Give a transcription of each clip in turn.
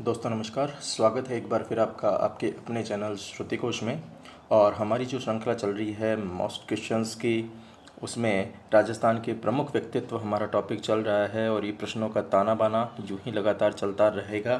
दोस्तों नमस्कार। स्वागत है एक बार फिर आपका आपके अपने चैनल श्रुतिकोश में। और हमारी जो श्रृंखला चल रही है मोस्ट क्वेश्चंस की, उसमें राजस्थान के प्रमुख व्यक्तित्व हमारा टॉपिक चल रहा है और ये प्रश्नों का ताना बाना यूँ ही लगातार चलता रहेगा।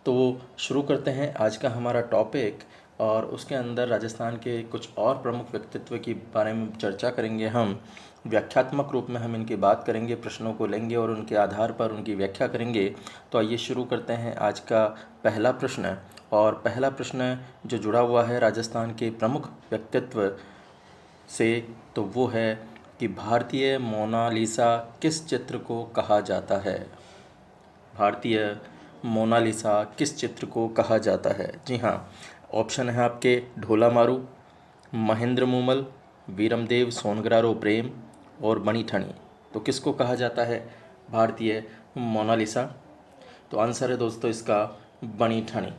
तो शुरू करते हैं आज का हमारा टॉपिक, और उसके अंदर राजस्थान के कुछ और प्रमुख व्यक्तित्व के बारे में चर्चा करेंगे। हम व्याख्यात्मक रूप में हम इनकी बात करेंगे, प्रश्नों को लेंगे और उनके आधार पर उनकी व्याख्या करेंगे। तो आइए शुरू करते हैं आज का पहला प्रश्न। और पहला प्रश्न जो जुड़ा हुआ है राजस्थान के प्रमुख व्यक्तित्व से, तो वो है कि भारतीय मोनालिसा किस चित्र को कहा जाता है। भारतीय मोनालिसा किस चित्र को कहा जाता है? जी हाँ, ऑप्शन है आपके ढोला मारू, महेंद्र मूमल, वीरमदेव सोनग्रारो प्रेम और बनी ठनी। तो किसको कहा जाता है भारतीय मोनालिसा? तो आंसर है दोस्तों इसका बनी ठनी।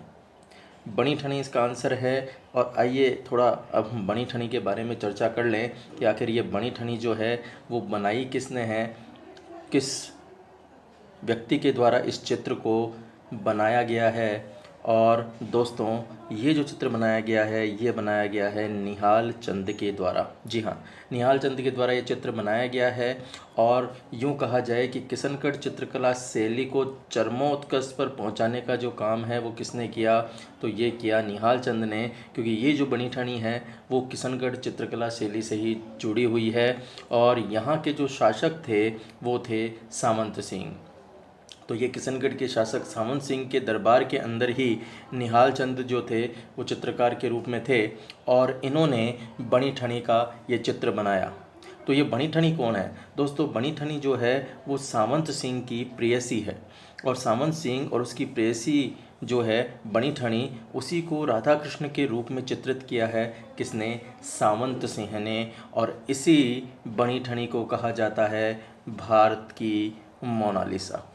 बनी ठनी इसका आंसर है। और आइए थोड़ा अब हम बनी ठनी के बारे में चर्चा कर लें कि आखिर ये बनी ठनी जो है वो बनाई किसने है, किस व्यक्ति के द्वारा इस चित्र को बनाया गया है। और दोस्तों ये जो चित्र बनाया गया है ये बनाया गया है निहाल चंद के द्वारा। जी हाँ, निहाल चंद के द्वारा ये चित्र बनाया गया है। और यूँ कहा जाए कि किशनगढ़ चित्रकला शैली को चरमोत्कर्ष पर पहुंचाने का जो काम है वो किसने किया? तो ये किया निहाल चंद ने, क्योंकि ये जो बनी ठनी है वो किशनगढ़ चित्रकला शैली से ही जुड़ी हुई है। और यहाँ के जो शासक थे वो थे सामंत सिंह। तो ये किशनगढ़ के शासक सामंत सिंह के दरबार के अंदर ही निहाल चंद जो थे वो चित्रकार के रूप में थे, और इन्होंने बनी ठनी का ये चित्र बनाया। तो ये बनी ठनी कौन है दोस्तों? बनी ठनी जो है वो सामंत सिंह की प्रेयसी है। और सामंत सिंह और उसकी प्रेयसी जो है बनी ठनी, उसी को राधा कृष्ण के रूप में चित्रित किया है किसने? सामंत सिंह ने। और इसी बनी ठनी को कहा जाता है भारत की मोनालिसा।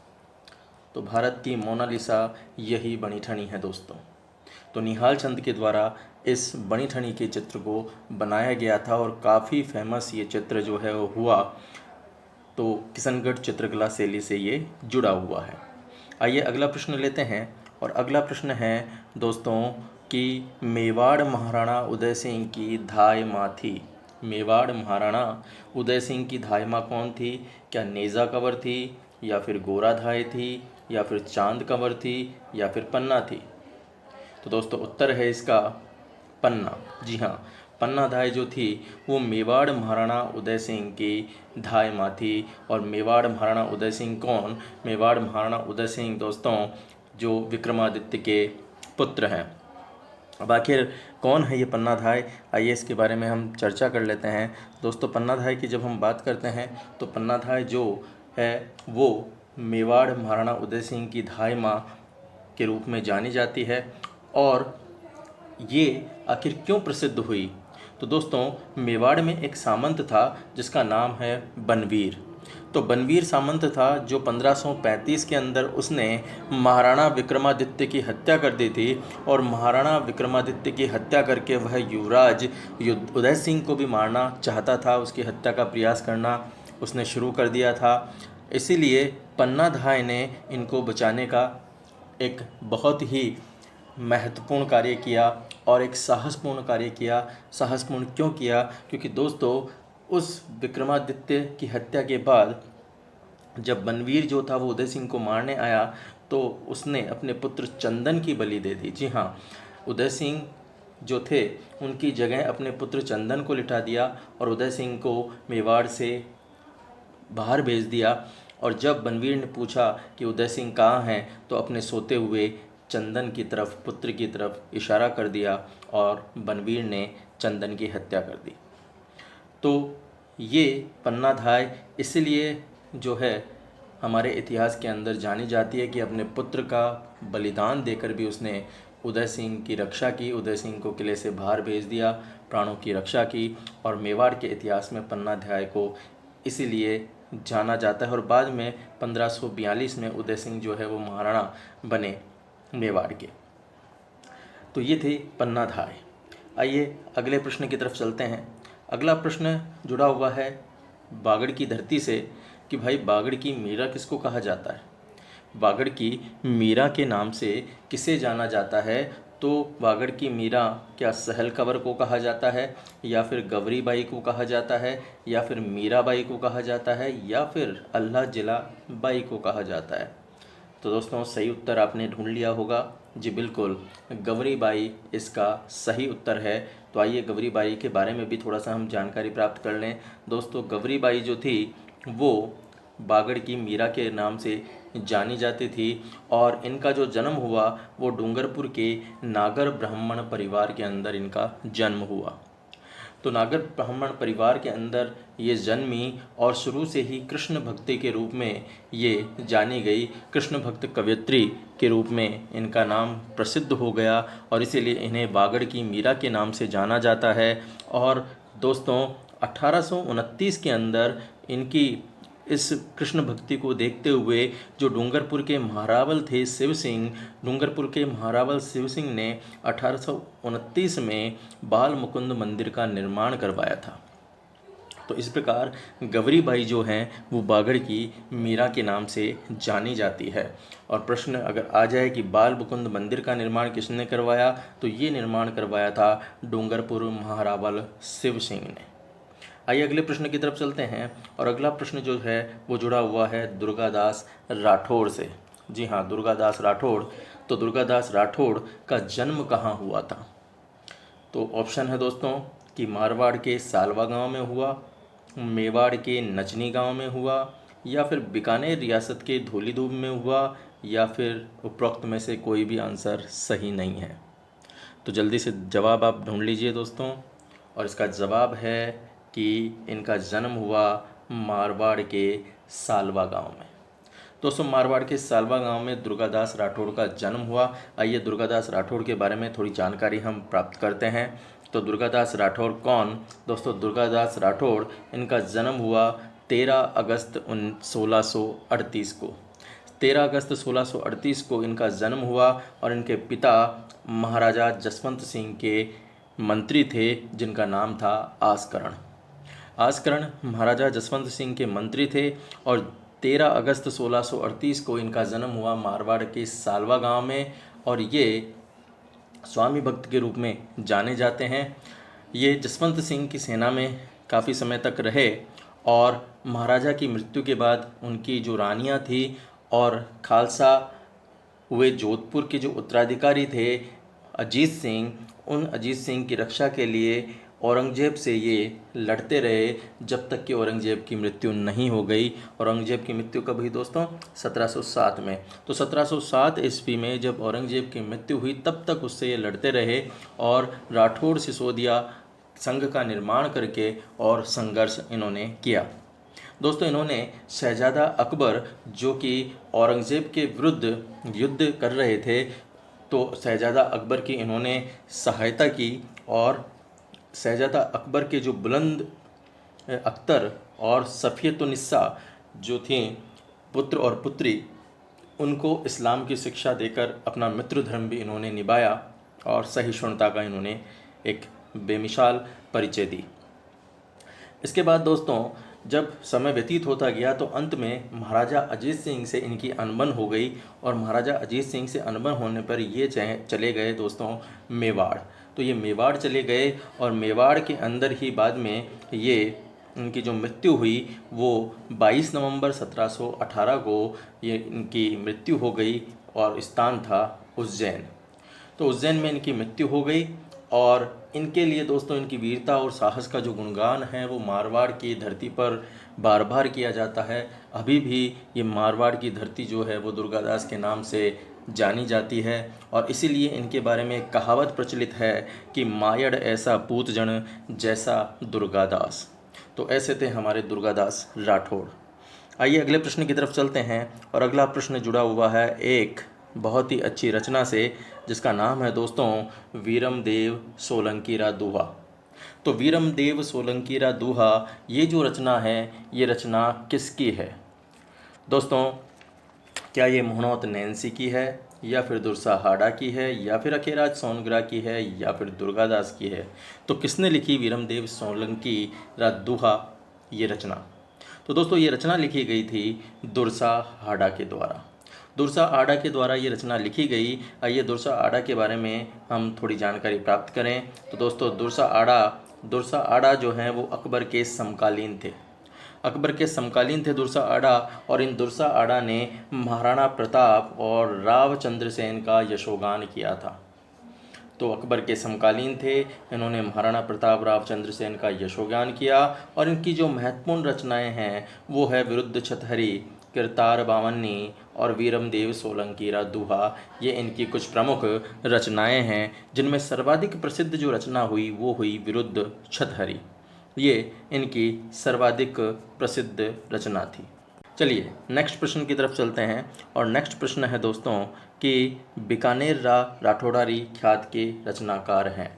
तो भारत की मोनालिसा यही बनी ठनी है दोस्तों। तो निहाल चंद के द्वारा इस बनी ठनी के चित्र को बनाया गया था और काफ़ी फेमस ये चित्र जो है वो हुआ। तो किशनगढ़ चित्रकला शैली से ये जुड़ा हुआ है। आइए अगला प्रश्न लेते हैं। और अगला प्रश्न है दोस्तों कि मेवाड़ महाराणा उदय सिंह की धाय माँ थी। मेवाड़ महाराणा उदय सिंह की धाय माँ कौन थी? क्या नेज़ा कंवर थी, या फिर गोरा धाय थी, या फिर चांद कंवर थी, या फिर पन्ना थी? तो दोस्तों उत्तर है इसका पन्ना। जी हाँ, पन्ना धाय जो थी वो मेवाड़ महाराणा उदय सिंह की धाय माँ थी। और मेवाड़ महाराणा उदय सिंह कौन? मेवाड़ महाराणा उदय सिंह दोस्तों जो विक्रमादित्य के पुत्र हैं। अब आखिर कौन है ये पन्ना धाय? आइए इसके बारे में हम चर्चा कर लेते हैं। दोस्तों पन्ना धाय की जब हम बात करते हैं तो पन्ना धाय जो है वो मेवाड़ महाराणा उदय सिंह की धाय माँ के रूप में जानी जाती है। और ये आखिर क्यों प्रसिद्ध हुई? तो दोस्तों मेवाड़ में एक सामंत था जिसका नाम है बनवीर। तो बनवीर सामंत था जो 1535 के अंदर उसने महाराणा विक्रमादित्य की हत्या कर दी थी। और महाराणा विक्रमादित्य की हत्या करके वह युवराज उदय सिंह को भी मारना चाहता था, उसकी हत्या का प्रयास करना उसने शुरू कर दिया था। इसीलिए पन्ना धाय ने इनको बचाने का एक बहुत ही महत्वपूर्ण कार्य किया और एक साहसपूर्ण कार्य किया। साहसपूर्ण क्यों किया? क्योंकि दोस्तों उस विक्रमादित्य की हत्या के बाद जब बनवीर जो था वो उदय सिंह को मारने आया तो उसने अपने पुत्र चंदन की बलि दे दी। जी हाँ, उदय सिंह जो थे उनकी जगह अपने पुत्र चंदन को लिटा दिया और उदय सिंह को मेवाड़ से बाहर भेज दिया। और जब बनवीर ने पूछा कि उदय सिंह कहाँ हैं, तो अपने सोते हुए चंदन की तरफ, पुत्र की तरफ इशारा कर दिया और बनवीर ने चंदन की हत्या कर दी। तो ये पन्ना धाय इसलिए जो है हमारे इतिहास के अंदर जानी जाती है कि अपने पुत्र का बलिदान देकर भी उसने उदय सिंह की रक्षा की, उदय सिंह को किले से बाहर भेज दिया, प्राणों की रक्षा की। और मेवाड़ के इतिहास में पन्ना धाय को इसीलिए जाना जाता है। और बाद में 1542 में उदय सिंह जो है वो महाराणा बने मेवाड़ के। तो ये थे पन्ना धाय। आइए अगले प्रश्न की तरफ चलते हैं। अगला प्रश्न जुड़ा हुआ है बागड़ की धरती से कि भाई बागड़ की मीरा किसको कहा जाता है? वागड़ की मीरा के नाम से किसे जाना जाता है? तो वागड़ की मीरा क्या सहल कंवर को कहा जाता है, या फिर गवरी बाई को कहा जाता है, या फिर मीराबाई को कहा जाता है, या फिर अल्लाह जिला बाई को कहा जाता है? तो दोस्तों सही उत्तर आपने ढूंढ लिया होगा। जी बिल्कुल, गवरी बाई इसका सही उत्तर है। तो आइए गवरी बाई के बारे में भी थोड़ा सा हम जानकारी प्राप्त कर लें। दोस्तों गवरी बाई जो थी वो बागड़ की मीरा के नाम से जानी जाती थी, और इनका जो जन्म हुआ वो डूंगरपुर के नागर ब्राह्मण परिवार के अंदर इनका जन्म हुआ। तो नागर ब्राह्मण परिवार के अंदर ये जन्मी, और शुरू से ही कृष्ण भक्ति के रूप में ये जानी गई। कृष्ण भक्त कवयित्री के रूप में इनका नाम प्रसिद्ध हो गया, और इसीलिए इन्हें बागड़ की मीरा के नाम से जाना जाता है। और दोस्तों 1829 के अंदर इनकी इस कृष्ण भक्ति को देखते हुए जो डूंगरपुर के महारावल थे शिव सिंह, डूंगरपुर के महारावल शिव सिंह ने 1829 में बाल मुकुंद मंदिर का निर्माण करवाया था। तो इस प्रकार गवरी बाई जो हैं वो बागड़ की मीरा के नाम से जानी जाती है। और प्रश्न अगर आ जाए कि बाल मुकुंद मंदिर का निर्माण किसने करवाया, तो ये निर्माण करवाया था डूंगरपुर महारावल शिव सिंह ने। आइए अगले प्रश्न की तरफ चलते हैं, और अगला प्रश्न जो है वो जुड़ा हुआ है दुर्गादास राठौड़ से। जी हाँ, दुर्गादास राठौड़। तो दुर्गादास राठौड़ का जन्म कहाँ हुआ था? तो ऑप्शन है दोस्तों कि मारवाड़ के सालवा गांव में हुआ, मेवाड़ के नचनी गांव में हुआ, या फिर बीकानेर रियासत के धौलीधूप में हुआ, या फिर उपरोक्त में से कोई भी आंसर सही नहीं है। तो जल्दी से जवाब आप ढूंढ लीजिए दोस्तों, और इसका जवाब है कि इनका जन्म हुआ मारवाड़ के सालवा गांव में। दोस्तों मारवाड़ के सालवा गांव में दुर्गादास राठौड़ का जन्म हुआ। आइए दुर्गादास राठौड़ के बारे में थोड़ी जानकारी हम प्राप्त करते हैं। तो दुर्गादास राठौड़ कौन? दोस्तों दुर्गादास राठौड़ इनका जन्म हुआ 13 अगस्त 1638 को। 13 अगस्त 1638 को इनका जन्म हुआ, और इनके पिता महाराजा जसवंत सिंह के मंत्री थे जिनका नाम था आसकरण। आसकरण महाराजा जसवंत सिंह के मंत्री थे, और 13 अगस्त 1638 को इनका जन्म हुआ मारवाड़ के सालवा गांव में, और ये स्वामी भक्त के रूप में जाने जाते हैं। ये जसवंत सिंह की सेना में काफ़ी समय तक रहे, और महाराजा की मृत्यु के बाद उनकी जो रानियां थी और खालसा हुए जोधपुर के जो उत्तराधिकारी थे अजीत सिंह, उन अजीत सिंह की रक्षा के लिए औरंगजेब से ये लड़ते रहे, जब तक कि औरंगजेब की मृत्यु नहीं हो गई। औरंगजेब की मृत्यु कब हुई दोस्तों? 1707 में। तो 1707 ईस्वी में जब औरंगजेब की मृत्यु हुई तब तक उससे ये लड़ते रहे, और राठौड़ सिसोदिया संघ का निर्माण करके और संघर्ष इन्होंने किया। दोस्तों इन्होंने शहजादा अकबर जो कि औरंगजेब के विरुद्ध युद्ध कर रहे थे, तो शहजादा अकबर की इन्होंने सहायता की, और शहजादा अकबर के जो बुलंद अख्तर और सफ़ियतुन्निसा जो थी पुत्र और पुत्री, उनको इस्लाम की शिक्षा देकर अपना मित्र धर्म भी इन्होंने निभाया, और सहिष्णुता का इन्होंने एक बेमिसाल परिचय दी। इसके बाद दोस्तों जब समय व्यतीत होता गया तो अंत में महाराजा अजीत सिंह से इनकी अनबन हो गई, और महाराजा अजीत सिंह से अनबन होने पर ये चले गए दोस्तों मेवाड़। तो ये मेवाड़ चले गए, और मेवाड़ के अंदर ही बाद में ये इनकी जो मृत्यु हुई वो 22 नवंबर 1718 को ये इनकी मृत्यु हो गई, और स्थान था उज्जैन। तो उज्जैन में इनकी मृत्यु हो गई, और इनके लिए दोस्तों इनकी वीरता और साहस का जो गुणगान है वो मारवाड़ की धरती पर बार बार किया जाता है। अभी भी ये मारवाड़ की धरती जो है वो दुर्गादास के नाम से जानी जाती है, और इसीलिए इनके बारे में एक कहावत प्रचलित है कि मायड़ ऐसा पूत जन जैसा दुर्गादास। तो ऐसे थे हमारे दुर्गादास राठौड़। आइए अगले प्रश्न की तरफ चलते हैं, और अगला प्रश्न जुड़ा हुआ है एक बहुत ही अच्छी रचना से, जिसका नाम है दोस्तों वीरमदेव सोलंकीरा दोहा। तो वीरमदेव सोलंकीरा दोहा ये जो रचना है ये रचना किसकी है दोस्तों? क्या ये मोहनौत नैन्सी की है, या फिर दुरसा हाड़ा की है, या फिर अखेराज सोनग्रा की है, या फिर दुर्गादास की है? तो किसने लिखी वीरमदेव सोलंकीरा दोहा ये रचना? तो दोस्तों ये रचना लिखी गई थी दुरसा हाड़ा के द्वारा। दुर्सा आडा के द्वारा ये रचना लिखी गई। आइए दुर्सा आडा के बारे में हम थोड़ी जानकारी प्राप्त करें। तो दोस्तों दुर्सा आडा जो हैं वो अकबर के समकालीन थे। अकबर के समकालीन थे दुर्सा आडा, और इन दुर्सा आडा ने महाराणा प्रताप और राव चंद्रसेन का यशोगान किया था। तो अकबर के समकालीन थे, इन्होंने महाराणा प्रताप राव चंद्रसेन का यशोगान किया। और इनकी जो महत्वपूर्ण रचनाएं हैं वो है विरुद्ध छतहरी, किरतार बावन्नी और वीरमदेव सोलंकी रा दुहा। ये इनकी कुछ प्रमुख रचनाएं हैं, जिनमें सर्वाधिक प्रसिद्ध जो रचना हुई वो हुई विरुद्ध छतहरी। ये इनकी सर्वाधिक प्रसिद्ध रचना थी। चलिए नेक्स्ट प्रश्न की तरफ चलते हैं। और नेक्स्ट प्रश्न है दोस्तों कि बीकानेर राठौड़ारी ख्यात के रचनाकार हैं।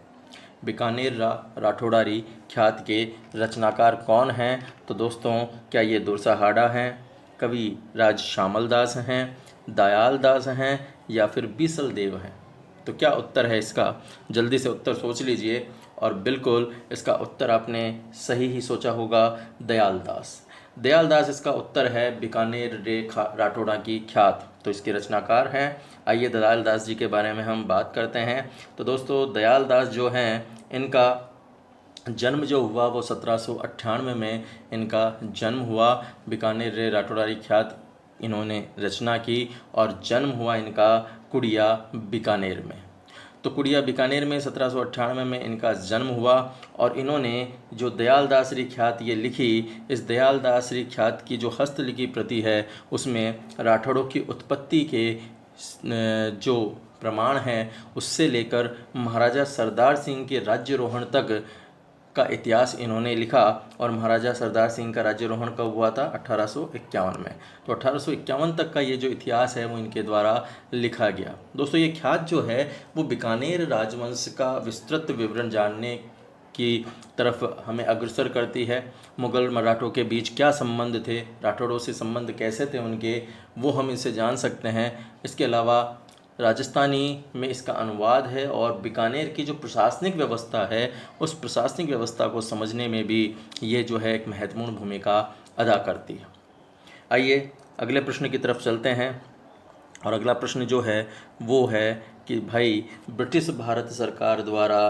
बीकानेर राठौड़ारी ख्यात के रचनाकार कौन हैं? तो दोस्तों क्या ये दुर्सा हाडा हैं, कवि राज श्यामल दास हैं, दयाल दास हैं, या फिर बीसल देव हैं? तो क्या उत्तर है इसका? जल्दी से उत्तर सोच लीजिए। और बिल्कुल इसका उत्तर आपने सही ही सोचा होगा, दयाल दास। दयाल दास इसका उत्तर है, बीकानेर राठौड़ा की ख्यात। तो इसके रचनाकार हैं। आइए दयाल दास जी के बारे में हम बात करते हैं। तो दोस्तों दयाल दास जो हैं, इनका जन्म जो हुआ वो 1798 में इनका जन्म हुआ। बीकानेर रे राठौड़ारी ख्यात इन्होंने रचना की, और जन्म हुआ इनका कुड़िया बीकानेर में। तो कुड़िया बीकानेर में 1798 में इनका जन्म हुआ। और इन्होंने जो दयाल दासरी ख्यात ये लिखी, इस दयाल दासरी ख्यात की जो हस्तलिखी प्रति है उसमें राठौड़ों की उत्पत्ति के जो प्रमाण हैं उससे लेकर महाराजा सरदार सिंह के राज्यरोहण तक का इतिहास इन्होंने लिखा। और महाराजा सरदार सिंह का राज्यरोहण कब हुआ था? 1851 में। तो 1851 तक का ये जो इतिहास है वो इनके द्वारा लिखा गया। दोस्तों ये ख्यात जो है वो बीकानेर राजवंश का विस्तृत विवरण जानने की तरफ हमें अग्रसर करती है। मुगल मराठों के बीच क्या संबंध थे, राठौड़ों से संबंध कैसे थे उनके, वो हम इसे जान सकते हैं। इसके अलावा राजस्थानी में इसका अनुवाद है, और बीकानेर की जो प्रशासनिक व्यवस्था है उस प्रशासनिक व्यवस्था को समझने में भी ये जो है एक महत्वपूर्ण भूमिका अदा करती है। आइए अगले प्रश्न की तरफ चलते हैं। और अगला प्रश्न जो है वो है कि भाई ब्रिटिश भारत सरकार द्वारा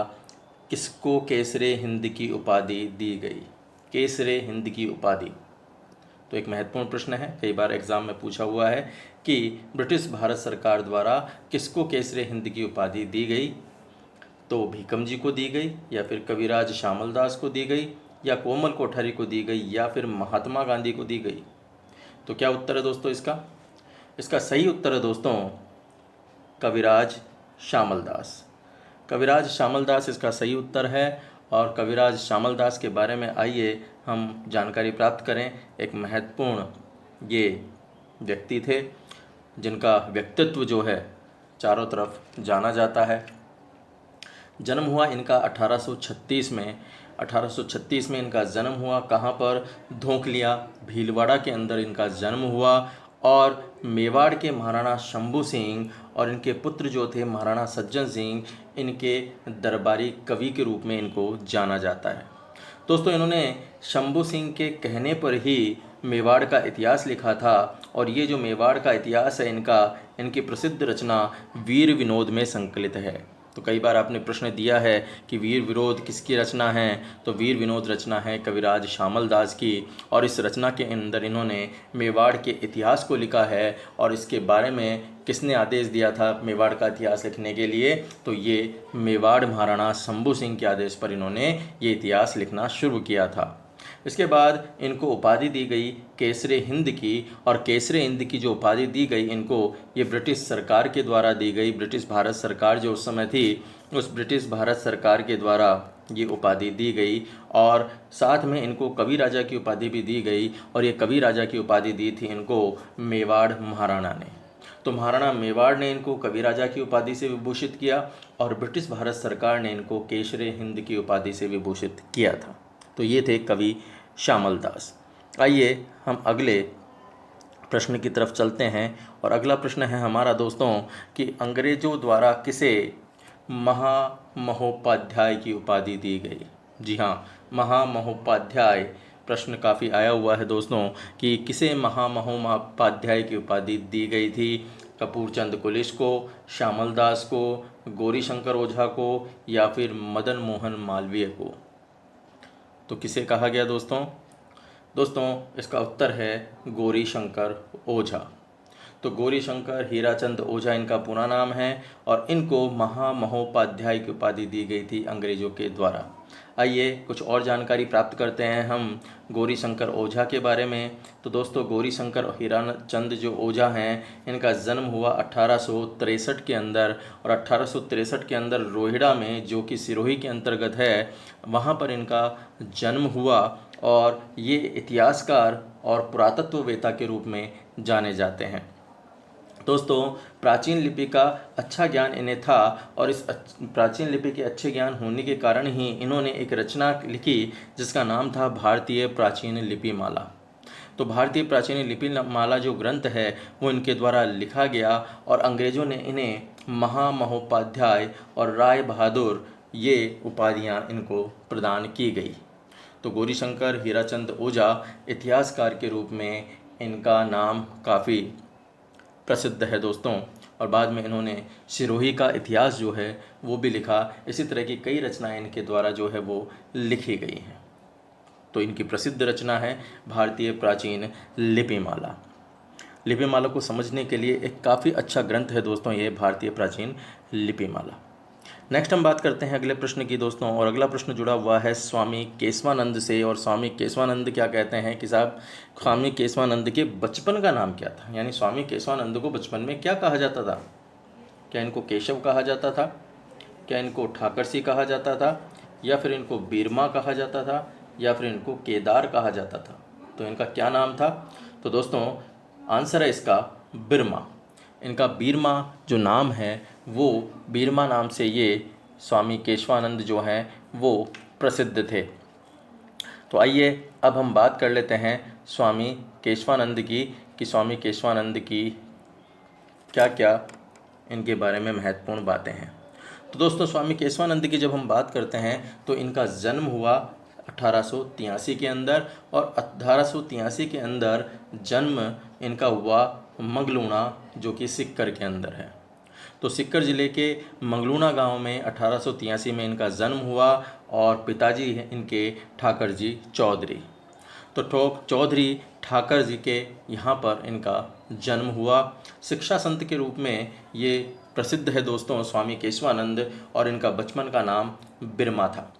किसको केसरे हिंद की उपाधि दी गई? केसरे हिंद की उपाधि तो एक महत्वपूर्ण प्रश्न है, कई बार एग्जाम में पूछा हुआ है कि ब्रिटिश भारत सरकार द्वारा किसको केसरे हिंद की उपाधि दी गई? तो भीकम जी को दी गई, या फिर कविराज श्यामल दास को दी गई, या कोमल कोठारी को दी गई, या फिर महात्मा गांधी को दी गई? तो क्या उत्तर है दोस्तों इसका? इसका सही उत्तर है दोस्तों कविराज श्यामल दास। कविराज श्यामल दास इसका सही उत्तर है। और कविराज श्यामल दास के बारे में आइए हम जानकारी प्राप्त करें। एक महत्वपूर्ण ये व्यक्ति थे जिनका व्यक्तित्व जो है चारों तरफ जाना जाता है। जन्म हुआ इनका 1836 में। 1836 में इनका जन्म हुआ। कहाँ पर? धोंकलिया भीलवाड़ा के अंदर इनका जन्म हुआ। और मेवाड़ के महाराणा शंभू सिंह और इनके पुत्र जो थे महाराणा सज्जन सिंह, इनके दरबारी कवि के रूप में इनको जाना जाता है। दोस्तों इन्होंने शंभू सिंह के कहने पर ही मेवाड़ का इतिहास लिखा था। और ये जो मेवाड़ का इतिहास है इनकी प्रसिद्ध रचना वीर विनोद में संकलित है। तो कई बार आपने प्रश्न दिया है कि वीर विनोद किसकी रचना है? तो वीर विनोद रचना है कविराज श्यामल दास की। और इस रचना के अंदर इन्होंने मेवाड़ के इतिहास को लिखा है। और इसके बारे में किसने आदेश दिया था मेवाड़ का इतिहास लिखने के लिए? तो ये मेवाड़ महाराणा शंभू सिंह के आदेश पर इन्होंने ये इतिहास लिखना शुरू किया था। इसके बाद इनको उपाधि दी गई केसरे हिंद की। और केसरे हिंद की जो उपाधि दी गई इनको, ये ब्रिटिश सरकार के द्वारा दी गई। ब्रिटिश भारत सरकार जो उस समय थी, उस ब्रिटिश भारत सरकार के द्वारा ये उपाधि दी गई। और साथ में इनको कवि राजा की उपाधि भी दी गई। और ये कवि राजा की उपाधि दी थी इनको मेवाड़ महाराणा ने। तो महाराणा मेवाड़ ने इनको कवि राजा की उपाधि से विभूषित किया, और ब्रिटिश भारत सरकार ने इनको केसरे हिंद की उपाधि से विभूषित किया था। तो ये थे कवि श्यामल दास। आइए हम अगले प्रश्न की तरफ चलते हैं। और अगला प्रश्न है हमारा दोस्तों कि अंग्रेजों द्वारा किसे महामहोपाध्याय की उपाधि दी गई? जी हाँ, महामहोपाध्याय प्रश्न काफ़ी आया हुआ है दोस्तों कि किसे महामहोपाध्याय की उपाधि दी गई थी। कपूर चंद कुलिश को, श्यामल दास को, गौरी शंकर ओझा को या फिर मदन मोहन मालवीय को? तो किसे कहा गया दोस्तों? दोस्तों इसका उत्तर है गौरी शंकर ओझा। तो गौरी शंकर हीराचंद ओझा इनका पूरा नाम है और इनको महामहोपाध्याय की उपाधि दी गई थी अंग्रेजों के द्वारा। आइए कुछ और जानकारी प्राप्त करते हैं हम गौरी शंकर ओझा के बारे में। तो दोस्तों गौरी शंकर और हीराचंद जो ओझा हैं, इनका जन्म हुआ 1863 के अंदर, और 1863 के अंदर रोहिड़ा में, जो कि सिरोही के अंतर्गत है, वहाँ पर इनका जन्म हुआ और ये इतिहासकार और पुरातत्ववेत्ता के रूप में जाने जाते हैं। दोस्तों प्राचीन लिपि का अच्छा ज्ञान इन्हें था और इस प्राचीन लिपि के अच्छे ज्ञान होने के कारण ही इन्होंने एक रचना लिखी जिसका नाम था भारतीय प्राचीन लिपि माला। तो भारतीय प्राचीन लिपि माला जो ग्रंथ है वो इनके द्वारा लिखा गया और अंग्रेज़ों ने इन्हें महामहोपाध्याय और राय बहादुर ये उपाधियाँ इनको प्रदान की गई। तो गौरीशंकर हीराचंद ओझा इतिहासकार के रूप में इनका नाम काफ़ी प्रसिद्ध है दोस्तों, और बाद में इन्होंने सिरोही का इतिहास जो है वो भी लिखा। इसी तरह की कई रचनाएं इनके द्वारा जो है वो लिखी गई हैं। तो इनकी प्रसिद्ध रचना है भारतीय प्राचीन लिपिमाला। लिपिमाला को समझने के लिए एक काफ़ी अच्छा ग्रंथ है दोस्तों ये भारतीय प्राचीन लिपिमाला। नेक्स्ट हम बात करते हैं अगले प्रश्न की दोस्तों, और अगला प्रश्न जुड़ा हुआ है स्वामी केशवानंद से। और स्वामी केशवानंद क्या कहते हैं कि साहब, स्वामी केशवानंद के बचपन का नाम क्या था? यानी स्वामी केशवानंद को बचपन में क्या कहा जाता था? क्या इनको केशव कहा जाता था? क्या इनको ठाकर सिंह कहा जाता था? या फिर इनको बीरमा कहा जाता था? या फिर इनको केदार कहा जाता था? तो इनका क्या नाम था? तो दोस्तों आंसर है इसका बिरमा। इनका बीरमा जो नाम है वो बीरमा नाम से ये स्वामी केशवानंद जो हैं वो प्रसिद्ध थे। तो आइए अब हम बात कर लेते हैं स्वामी केशवानंद की कि स्वामी केशवानंद की क्या क्या इनके बारे में महत्वपूर्ण बातें हैं। तो दोस्तों स्वामी केशवानंद की जब हम बात करते हैं तो इनका जन्म हुआ 1883 के अंदर, और 1883 के अंदर जन्म इनका हुआ मंगलूना जो कि सिक्कर के अंदर है। तो सिक्कर ज़िले के मंगलूना गांव में 1883 में इनका जन्म हुआ और पिताजी हैं इनके ठाकर जी चौधरी। तो चौधरी ठाकर जी के यहाँ पर इनका जन्म हुआ। शिक्षा संत के रूप में ये प्रसिद्ध है दोस्तों स्वामी केशवानंद, और इनका बचपन का नाम बिरमा था।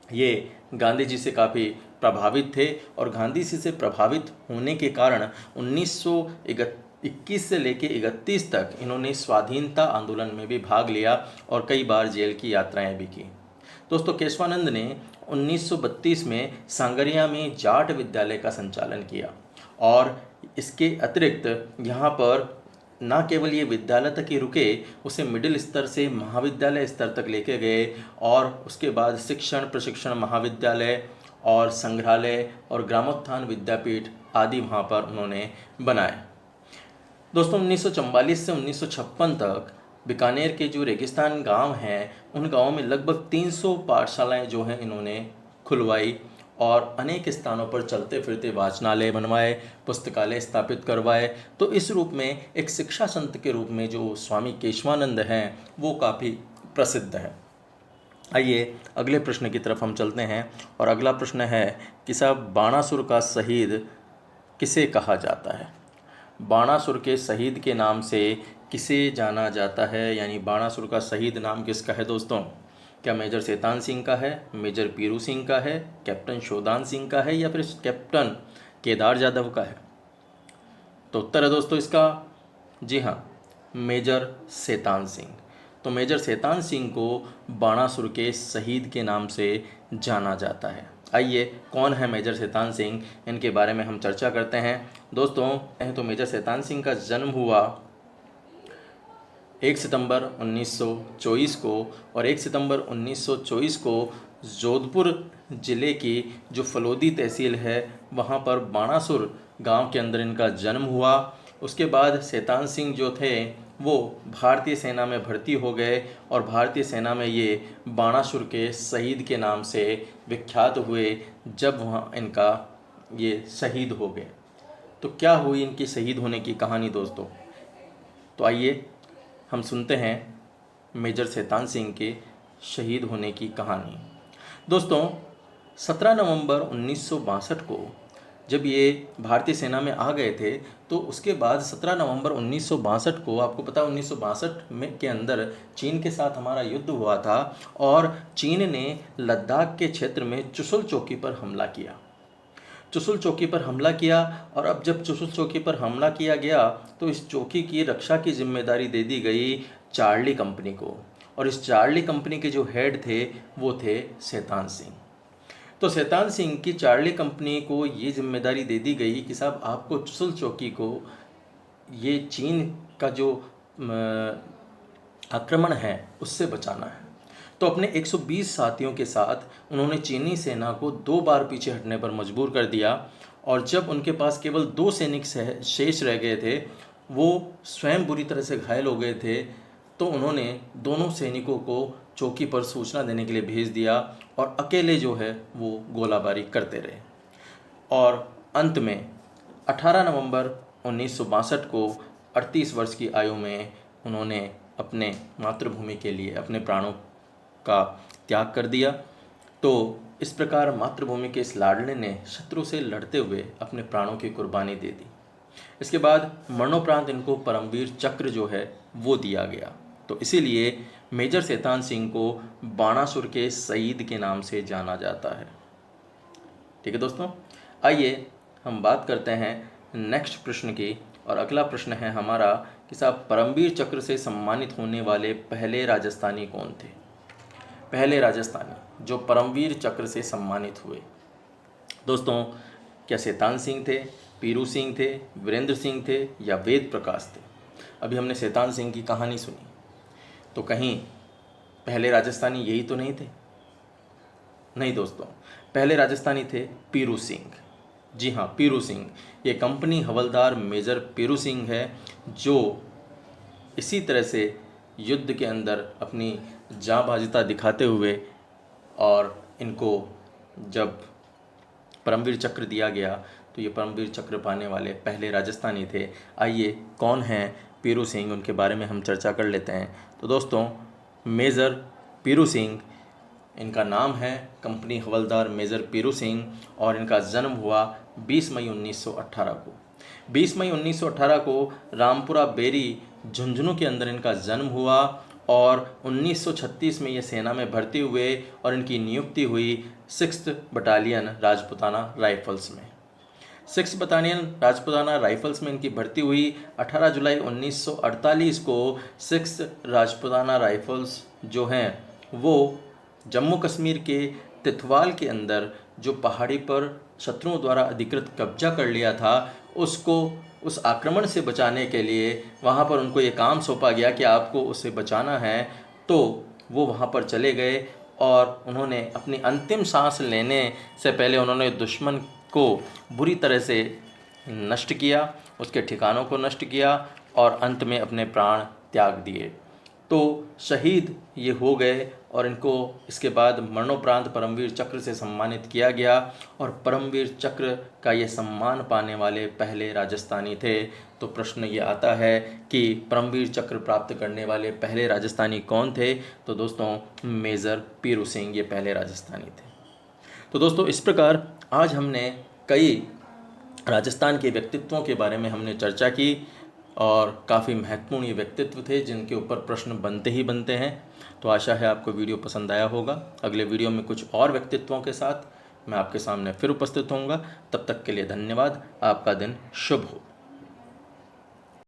ये गांधी जी से काफ़ी प्रभावित थे और गांधी जी से प्रभावित होने के कारण 1921 से लेके 31 तक इन्होंने स्वाधीनता आंदोलन में भी भाग लिया और कई बार जेल की यात्राएं भी की। दोस्तों केशवानंद ने 1932 में सांगरिया में जाट विद्यालय का संचालन किया, और इसके अतिरिक्त यहाँ पर न केवल ये विद्यालय तक ही रुके, उसे मिडिल स्तर से महाविद्यालय स्तर तक लेके गए, और उसके बाद शिक्षण प्रशिक्षण महाविद्यालय और संग्रहालय और ग्रामोत्थान विद्यापीठ आदि वहाँ पर उन्होंने बनाए। दोस्तों 1944 से 1956 तक बीकानेर के जो रेगिस्तान गांव हैं उन गांवों में लगभग 300 पाठशालाएं जो हैं इन्होंने खुलवाई, और अनेक स्थानों पर चलते फिरते वाचनालय बनवाए, पुस्तकालय स्थापित करवाए। तो इस रूप में एक शिक्षा संत के रूप में जो स्वामी केशवानंद हैं वो काफ़ी प्रसिद्ध है। आइए अगले प्रश्न की तरफ हम चलते हैं, और अगला प्रश्न है कि साहब बाणासुर का शहीद किसे कहा जाता है? बाणासुर के शहीद के नाम से किसे जाना जाता है? यानी बाणासुर का शहीद नाम किसका है दोस्तों? क्या मेजर शैतान सिंह का है, मेजर पीरू सिंह का है, कैप्टन शोधान सिंह का है, या फिर कैप्टन केदार यादव का है? तो उत्तर है दोस्तों इसका जी हाँ, मेजर शैतान सिंह। तो मेजर शैतान सिंह को बाणासुर के शहीद के नाम से जाना जाता है। आइए कौन है मेजर शैतान सिंह, इनके बारे में हम चर्चा करते हैं दोस्तों। तो मेजर शैतान सिंह का जन्म हुआ 1 सितंबर 1924 को, और 1 सितंबर 1924 को जोधपुर ज़िले की जो फलोदी तहसील है वहाँ पर बाणासुर गांव के अंदर इनका जन्म हुआ। उसके बाद शैतान सिंह जो थे वो भारतीय सेना में भर्ती हो गए, और भारतीय सेना में ये बाणासुर के शहीद के नाम से विख्यात हुए जब वहाँ इनका ये शहीद हो गए। तो क्या हुई इनकी शहीद होने की कहानी दोस्तों? तो आइए हम सुनते हैं मेजर शैतान सिंह के शहीद होने की कहानी। दोस्तों, 17 नवंबर 1962 को जब ये भारतीय सेना में आ गए थे, तो उसके बाद 17 नवंबर 1962 को, आपको पता है 1962 में के अंदर चीन के साथ हमारा युद्ध हुआ था और चीन ने लद्दाख के क्षेत्र में चुशुल चौकी पर हमला किया। चुशुल चौकी पर हमला किया और अब जब चुशुल चौकी पर हमला किया गया तो इस चौकी की रक्षा की जिम्मेदारी दे दी गई चार्ली कंपनी को, और इस चार्ली कंपनी के जो हेड थे वो थे शैतान सिंह। तो शैतान सिंह की चार्ली कंपनी को ये जिम्मेदारी दे दी गई कि साहब आपको चुशुल चौकी को, ये चीन का जो आक्रमण है उससे बचाना है। तो अपने 120 साथियों के साथ उन्होंने चीनी सेना को 2 बार पीछे हटने पर मजबूर कर दिया, और जब उनके पास केवल 2 सैनिक शेष रह गए थे, वो स्वयं बुरी तरह से घायल हो गए थे, तो उन्होंने दोनों सैनिकों को चौकी पर सूचना देने के लिए भेज दिया और अकेले जो है वो गोलाबारी करते रहे। और अंत में 18 नवंबर 1962 को 38 वर्ष की आयु में उन्होंने अपने मातृभूमि के लिए अपने प्राणों का त्याग कर दिया। तो इस प्रकार मातृभूमि के इस लाडले ने शत्रु से लड़ते हुए अपने प्राणों की कुर्बानी दे दी। इसके बाद मरणोपरांत इनको परमवीर चक्र जो है वो दिया गया। तो इसीलिए मेजर शैतान सिंह को बाणासुर के शहीद के नाम से जाना जाता है। ठीक है दोस्तों, आइए हम बात करते हैं नेक्स्ट प्रश्न की। और अगला प्रश्न है हमारा कि साहब परमवीर चक्र से सम्मानित होने वाले पहले राजस्थानी कौन थे? पहले राजस्थानी जो परमवीर चक्र से सम्मानित हुए। दोस्तों, क्या शैतान सिंह थे, पीरू सिंह थे, वीरेंद्र सिंह थे या वेद प्रकाश थे? अभी हमने शैतान सिंह की कहानी सुनी, तो कहीं पहले राजस्थानी यही तो नहीं थे? नहीं दोस्तों, पहले राजस्थानी थे पीरू सिंह। जी हाँ, पीरू सिंह। ये कंपनी हवलदार मेजर पीरू सिंह है, जो इसी तरह से युद्ध के अंदर अपनी जांबाजिता दिखाते हुए, और इनको जब परमवीर चक्र दिया गया तो ये परमवीर चक्र पाने वाले पहले राजस्थानी थे। आइए कौन हैं पीरू सिंह, उनके बारे में हम चर्चा कर लेते हैं। तो दोस्तों, मेजर पीरू सिंह, इनका नाम है कंपनी हवलदार मेजर पीरू सिंह, और इनका जन्म हुआ 20 मई 1918 को। 20 मई 1918 को रामपुरा बेरी झुंझुनू के अंदर इनका जन्म हुआ, और 1936 में ये सेना में भर्ती हुए और इनकी नियुक्ति हुई 6th बटालियन राजपुताना राइफल्स में। 6th बटालियन राजपुताना राइफल्स में इनकी भर्ती हुई। 18 जुलाई 1948 को 6th राजपुताना राइफल्स जो हैं वो जम्मू कश्मीर के तिथवाल के अंदर, जो पहाड़ी पर शत्रुओं द्वारा अधिकृत कब्जा कर लिया था, उसको उस आक्रमण से बचाने के लिए वहाँ पर उनको ये काम सौंपा गया कि आपको उससे बचाना है। तो वो वहाँ पर चले गए और उन्होंने अपनी अंतिम सांस लेने से पहले उन्होंने दुश्मन को बुरी तरह से नष्ट किया, उसके ठिकानों को नष्ट किया और अंत में अपने प्राण त्याग दिए। तो शहीद ये हो गए और इनको इसके बाद मरणोपरांत परमवीर चक्र से सम्मानित किया गया, और परमवीर चक्र का ये सम्मान पाने वाले पहले राजस्थानी थे। तो प्रश्न ये आता है कि परमवीर चक्र प्राप्त करने वाले पहले राजस्थानी कौन थे? तो दोस्तों, मेजर पीरू सिंह ये पहले राजस्थानी थे। तो दोस्तों, इस प्रकार आज हमने कई राजस्थान के व्यक्तित्वों के बारे में हमने चर्चा की, और काफ़ी महत्वपूर्ण ये व्यक्तित्व थे जिनके ऊपर प्रश्न बनते ही बनते हैं। तो आशा है आपको वीडियो पसंद आया होगा। अगले वीडियो में कुछ और व्यक्तित्वों के साथ मैं आपके सामने फिर उपस्थित होऊंगा। तब तक के लिए धन्यवाद। आपका दिन शुभ हो।